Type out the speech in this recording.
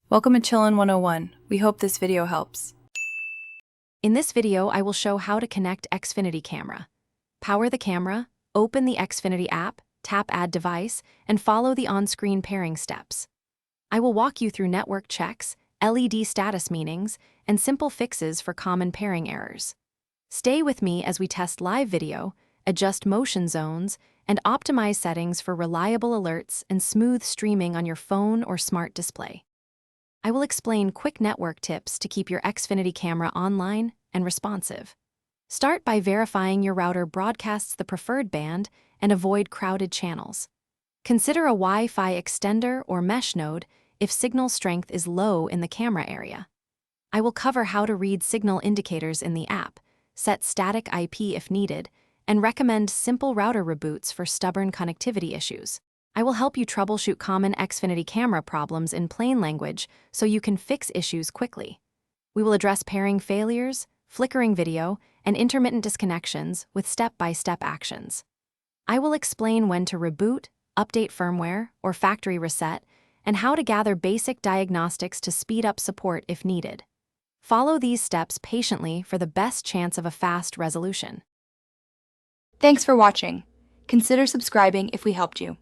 Welcome to Chillin' 101. We hope this video helps. In this video, I will show how to connect Xfinity camera. Power the camera, open the Xfinity app, tap Add Device, and follow the on-screen pairing steps. I will walk you through network checks, LED status meanings, and simple fixes for common pairing errors. Stay with me as we test live video, adjust motion zones, and optimize settings for reliable alerts and smooth streaming on your phone or smart display. I will explain quick network tips to keep your Xfinity camera online and responsive. Start by verifying your router broadcasts the preferred band and avoid crowded channels. Consider a Wi-Fi extender or mesh node if signal strength is low in the camera area. I will cover how to read signal indicators in the app, set static IP if needed, and recommend simple router reboots for stubborn connectivity issues. I will help you troubleshoot common Xfinity camera problems in plain language so you can fix issues quickly. We will address pairing failures, flickering video, and intermittent disconnections with step-by-step actions. I will explain when to reboot, update firmware, or factory reset, and how to gather basic diagnostics to speed up support if needed. Follow these steps patiently for the best chance of a fast resolution. Thanks for watching. Consider subscribing if we helped you.